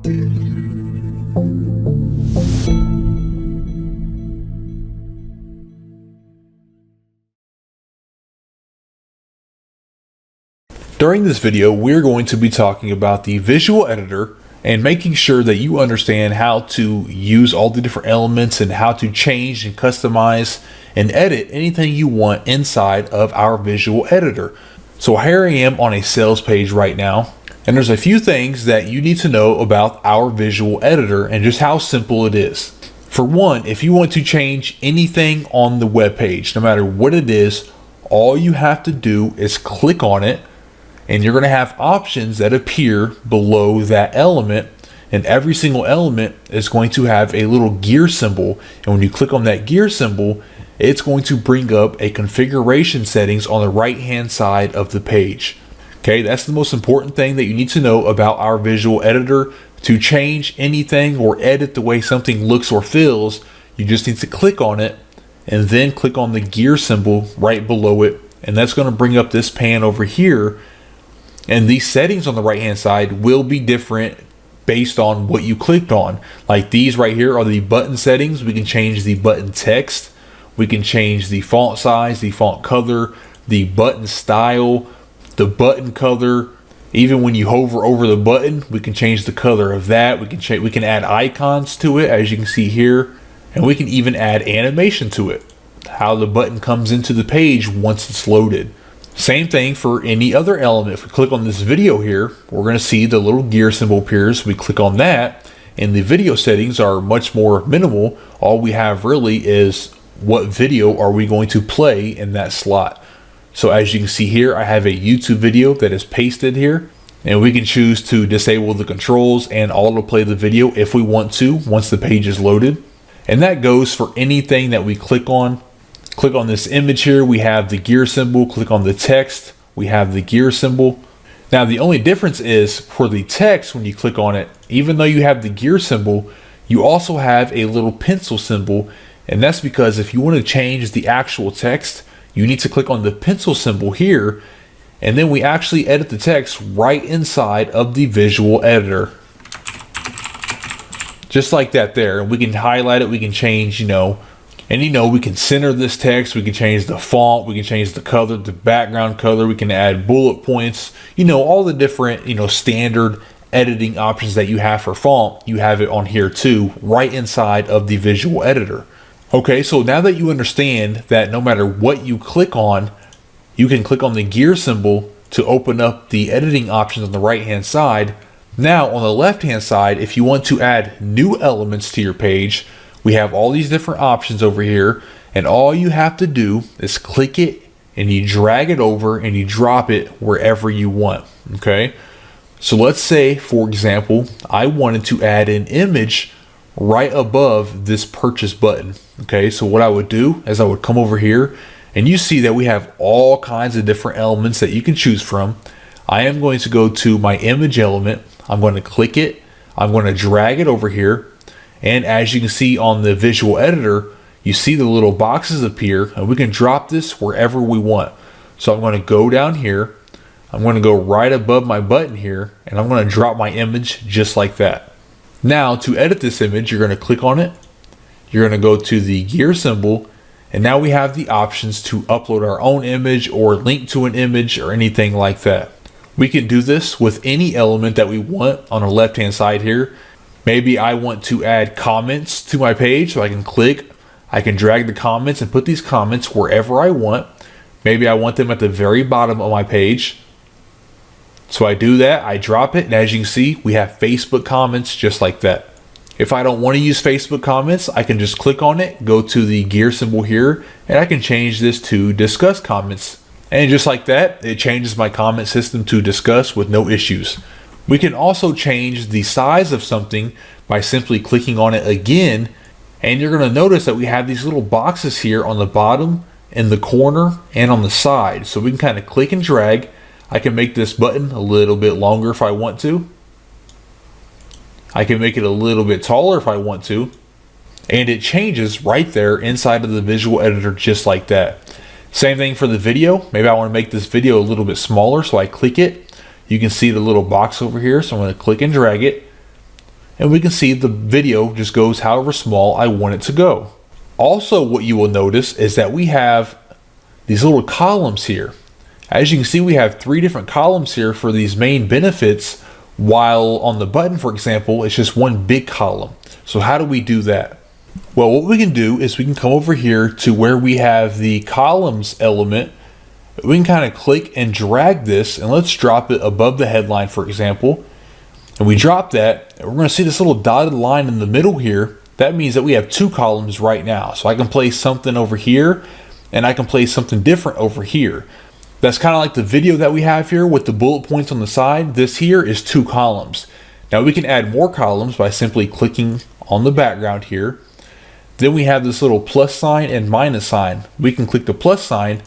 During this video, we're going to be talking about the visual editor and making sure that you understand how to use all the different elements and how to change and customize and edit anything you want inside of our visual editor. So here I am on a sales page right now, and there's a few things that you need to know about our visual editor and just how simple it is. For one, if you want to change anything on the web page, no matter what it is, all you have to do is click on it, and you're going to have options that appear below that element, and every single element is going to have a little gear symbol, and when you click on that gear symbol, it's going to bring up a configuration settings on the right hand side of the page. Okay, that's the most important thing that you need to know about our visual editor. To change anything or edit the way something looks or feels, you just need to click on it and then click on the gear symbol right below it, and that's going to bring up this pan over here. And these settings on the right hand side will be different based on what you clicked on. Like these right here are the button settings. We can change the button text, we can change the font size, the font color, the button style, the button color. Even when you hover over the button, we can change the color of that. We can add icons to it, as you can see here, and we can even add animation to it, how the button comes into the page once it's loaded. Same thing for any other element. If we click on this video here, we're going to see the little gear symbol appears. We click on that, and the video settings are much more minimal. All we have really is what video are we going to play in that slot. So as you can see here, I have a YouTube video that is pasted here, and we can choose to disable the controls and autoplay the video if we want to once the page is loaded. And that goes for anything that we click on. Click on this image here, we have the gear symbol. Click on the text, we have the gear symbol. Now the only difference is for the text, when you click on it, even though you have the gear symbol, you also have a little pencil symbol, and that's because if you want to change the actual text, you need to click on the pencil symbol here, and then we actually edit the text right inside of the visual editor. Just like that there, and we can highlight it, we can change, we can center this text, we can change the font, we can change the color, the background color, we can add bullet points, all the different, standard editing options that you have for font, you have it on here too, right inside of the visual editor. Okay, so now that you understand that no matter what you click on, you can click on the gear symbol to open up the editing options on the right hand side. Now on the left hand side, if you want to add new elements to your page, we have all these different options over here, and all you have to do is click it and you drag it over and you drop it wherever you want. Okay, so let's say, for example, I wanted to add an image right above this purchase button. Okay, so what I would do is I would come over here, and you see that we have all kinds of different elements that you can choose from. I am going to go to my image element, I'm going to click it, I'm going to drag it over here. And as you can see on the visual editor, you see the little boxes appear, and we can drop this wherever we want. So I'm going to go down here, I'm going to go right above my button here, and I'm going to drop my image just like that. Now to edit this image, you're going to click on it, you're going to go to the gear symbol, and now we have the options to upload our own image or link to an image or anything like that. We can do this with any element that we want on the left hand side here. Maybe I want to add comments to my page, so I can click, I can drag the comments and put these comments wherever I want. Maybe I want them at the very bottom of my page. So I do that, I drop it, and as you can see, we have Facebook comments just like that. If I don't want to use Facebook comments, I can just click on it, go to the gear symbol here, and I can change this to discuss comments. And just like that, it changes my comment system to discuss with no issues. We can also change the size of something by simply clicking on it again, and you're going to notice that we have these little boxes here on the bottom, in the corner, and on the side. So we can kind of click and drag. I can make this button a little bit longer if I want to. I can make it a little bit taller if I want to. And it changes right there inside of the visual editor just like that. Same thing for the video. Maybe I want to make this video a little bit smaller, so I click it. You can see the little box over here, so I'm going to click and drag it. and we can see the video just goes however small I want it to go. Also, what you will notice is that we have these little columns here. As you can see, we have 3 different columns here for these main benefits, while on the button, for example, it's just one big column. So how do we do that? Well, what we can do is we can come over here to where we have the columns element. We can kind of click and drag this, and let's drop it above the headline, for example. And we drop that, and we're going to see this little dotted line in the middle here. That means that we have 2 columns right now. So I can place something over here, and I can place something different over here. That's kind of like the video that we have here with the bullet points on the side. This here is 2 columns. Now we can add more columns by simply clicking on the background here. Then we have this little plus sign and minus sign. We can click the plus sign,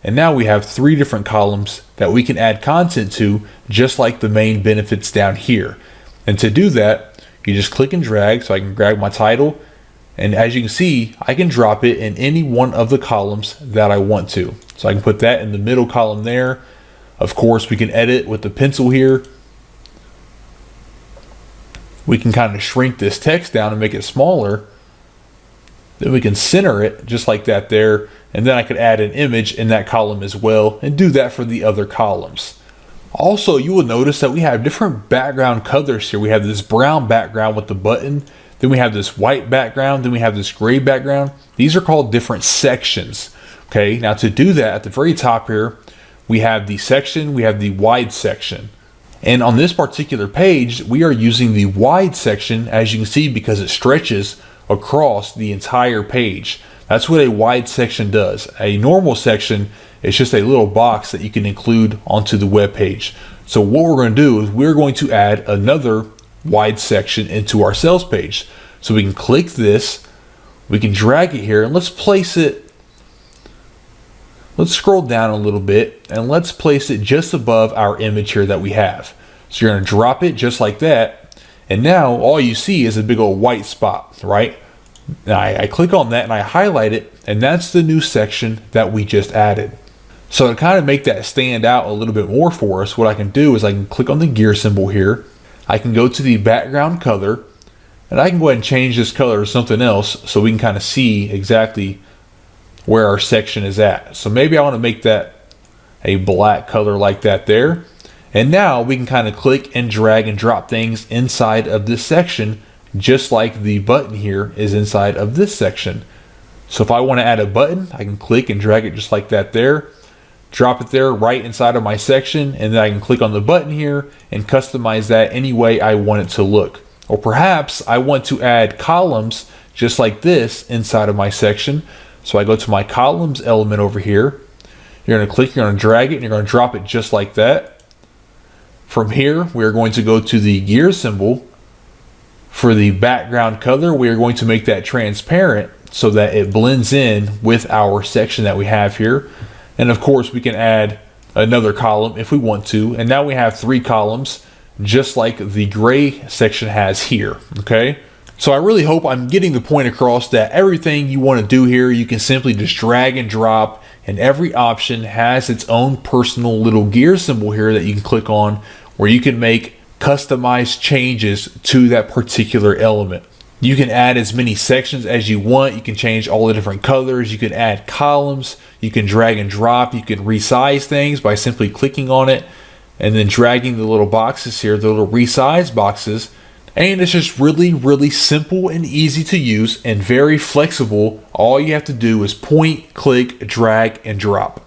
and now we have 3 different columns that we can add content to, just like the main benefits down here. And to do that, you just click and drag. So I can grab my title, and as you can see, I can drop it in any one of the columns that I want to. So I can put that in the middle column there. Of course, we can edit with the pencil here. We can kind of shrink this text down and make it smaller. Then we can center it just like that there. And then I could add an image in that column as well, and do that for the other columns. Also, you will notice that we have different background colors here. We have this brown background with the button. Then we have this white background. Then we have this gray background. These are called different sections. Okay, now to do that, at the very top here, we have the section, we have the wide section. And on this particular page, we are using the wide section, as you can see, because it stretches across the entire page. That's what a wide section does. A normal section is just a little box that you can include onto the web page. So what we're going to do is we're going to add another wide section into our sales page. So we can click this, we can drag it here, and let's place it. Let's scroll down a little bit, and let's place it just above our image here that we have. So you're going to drop it just like that, and now all you see is a big old white spot, right? Now I click on that and I highlight it, and that's the new section that we just added. So to kind of make that stand out a little bit more for us, what I can do is I can click on the gear symbol here. I can go to the background color, and I can go ahead and change this color to something else so we can kind of see exactly where our section is at. So maybe I want to make that a black color like that there. And now we can kind of click and drag and drop things inside of this section, just like the button here is inside of this section. So if I want to add a button, I can click and drag it just like that there, drop it there right inside of my section, and then I can click on the button here and customize that any way I want it to look. Or perhaps I want to add columns just like this inside of my section. So I go to my columns element over here. You're going to click, you're going to drag it, and you're going to drop it just like that. From here, we're going to go to the gear symbol. For the background color, we are going to make that transparent so that it blends in with our section that we have here. And of course, we can add another column if we want to. And now we have 3 columns, just like the gray section has here, okay? So I really hope I'm getting the point across that everything you want to do here, you can simply just drag and drop, and every option has its own personal little gear symbol here that you can click on, where you can make customized changes to that particular element. You can add as many sections as you want. You can change all the different colors. You can add columns. You can drag and drop. You can resize things by simply clicking on it and then dragging the little boxes here, the little resize boxes. And it's just really, really simple and easy to use and very flexible. All you have to do is point, click, drag, and drop.